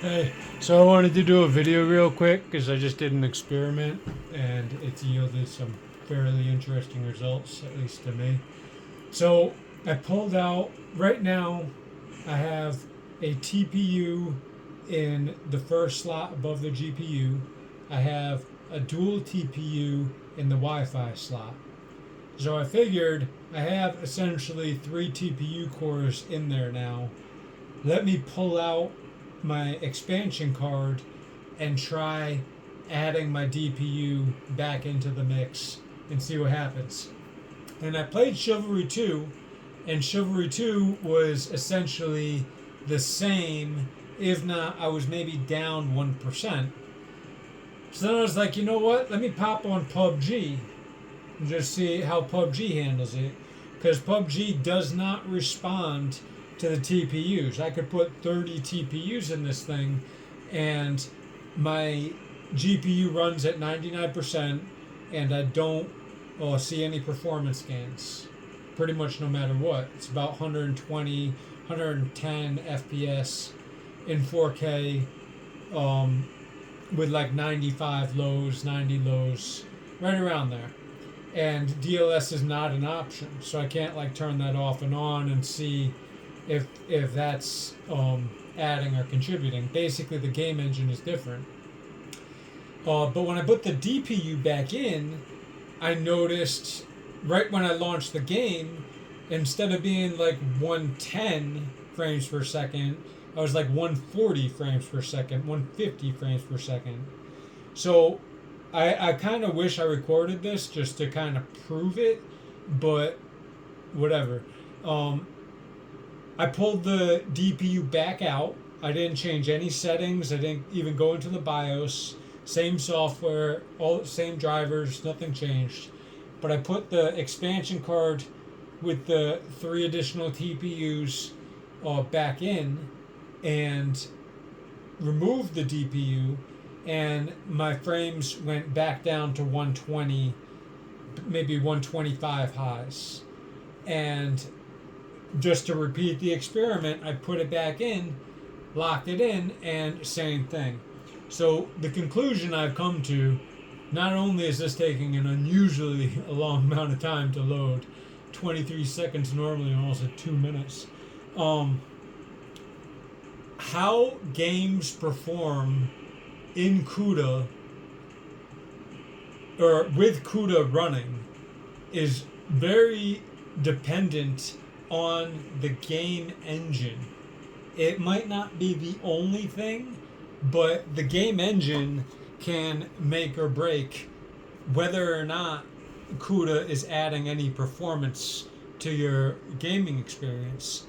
Hey, so I wanted to do a video real quick because I just did an experiment and it's yielded some fairly interesting results, at least to me. So I pulled out, right now, I have a TPU in the first slot above the GPU. I have a dual TPU in the Wi Fi slot. So I figured I have essentially three TPU cores in there now. Let me pull out my expansion card and try adding my DPU back into the mix and see what happens. And I played Chivalry 2, and Chivalry 2 was essentially the same, if not, I was maybe down 1%. So then I was like, you know what? Let me pop on PUBG and just see how PUBG handles it. Because PUBG does not respond to the TPUs. I could put 30 TPUs in this thing, and my GPU runs at 99%, and I don't see any performance gains. Pretty much no matter what. It's about 120, 110 FPS in 4K with like 95 lows, 90 lows, right around there. And DLS is not an option, so I can't like turn that off and on and see if that's adding or contributing. Basically, the game engine is different. But when I put the DPU back in, I noticed right when I launched the game, instead of being like 110 frames per second, I was like 140 frames per second, 150 frames per second. So I kind of wish I recorded this just to kind of prove it, but whatever. Um, I pulled the DPU back out. I didn't change any settings. I didn't even go into the BIOS. Same software, all same drivers, nothing changed. But I put the expansion card with the three additional TPUs back in and removed the DPU, and my frames went back down to 120, maybe 125 highs. And just to repeat the experiment, I put it back in, locked it in, and same thing. So the conclusion I've come to, not only is this taking an unusually a long amount of time to load, 23 seconds normally, almost at 2 minutes, um, how games perform in CUDA or with CUDA running is very dependent on the game engine. It might not be the only thing, but the game engine can make or break whether or not CUDA is adding any performance to your gaming experience.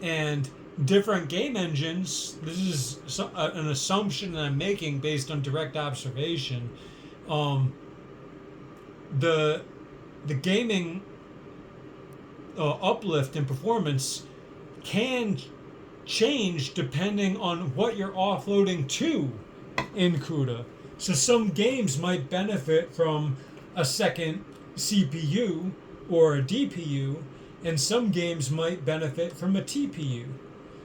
And different game engines, this is an assumption that I'm making based on direct observation. Um, the the gaming uplift in performance can change depending on what you're offloading to in CUDA. So some games might benefit from a second CPU or a DPU, and some games might benefit from a TPU.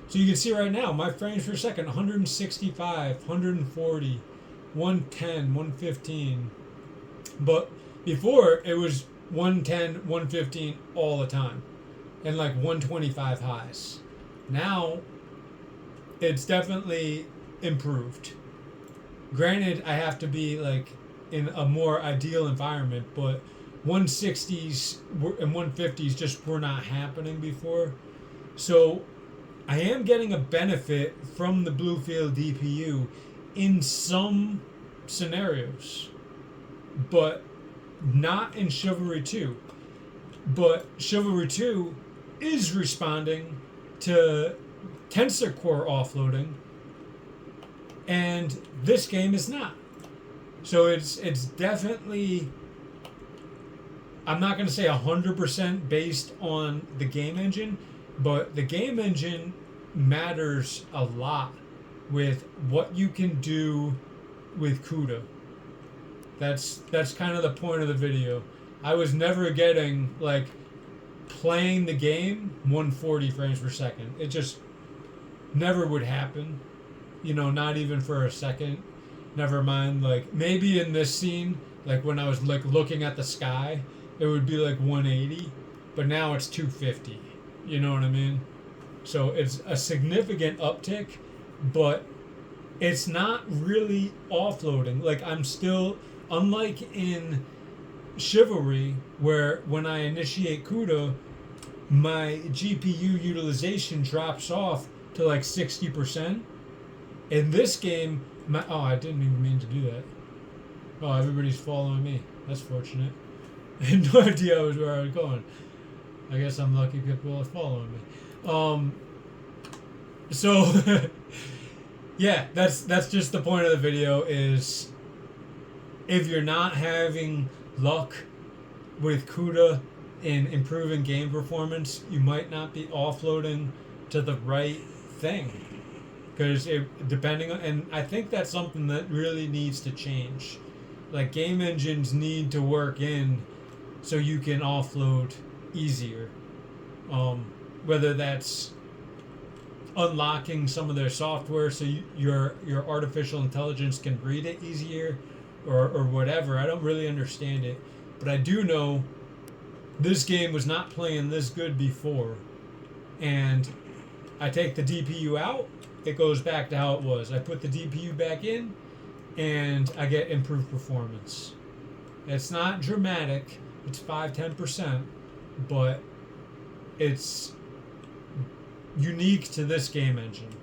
So you can see right now, my frames per second, 165, 140, 110, 115. But before, it was 110, 115 all the time, and like 125 highs. Now, it's definitely improved. Granted, I have to be like in a more ideal environment, but 160s and 150s just were not happening before. So I am getting a benefit from the Bluefield DPU in some scenarios, but not in Chivalry 2. But Chivalry 2 is responding to tensor core offloading, and this game is not. So it's definitely, I'm not going to say 100% based on the game engine, but the game engine matters a lot with what you can do with CUDA. That's kind of the point of the video. I was never getting like playing the game 140 frames per second. It just never would happen. You know, not even for a second. Never mind, like maybe in this scene, like when I was like looking at the sky, it would be like 180, but now it's 250. You know what I mean? So it's a significant uptick, but it's not really offloading. Like I'm still, unlike in Chivalry, where when I initiate cuda, my GPU utilization drops off to like 60%. In this game, I didn't even mean to do that. Oh, everybody's following me. That's fortunate. I had no idea where I was going. I guess I'm lucky people are following me. So yeah, that's just the point of the video. Is if you're not having luck with cuda in improving game performance, you might not be offloading to the right thing. Because depending on, and I think that's something that really needs to change. Like game engines need to work in so you can offload easier. Whether that's unlocking some of their software so your artificial intelligence can read it easier, or whatever. I don't really understand it, but I do know this game was not playing this good before, and I take the DPU out, it goes back to how it was. I put the DPU back in, and I get improved performance. It's not dramatic. It's 5-10%, but it's unique to this game engine.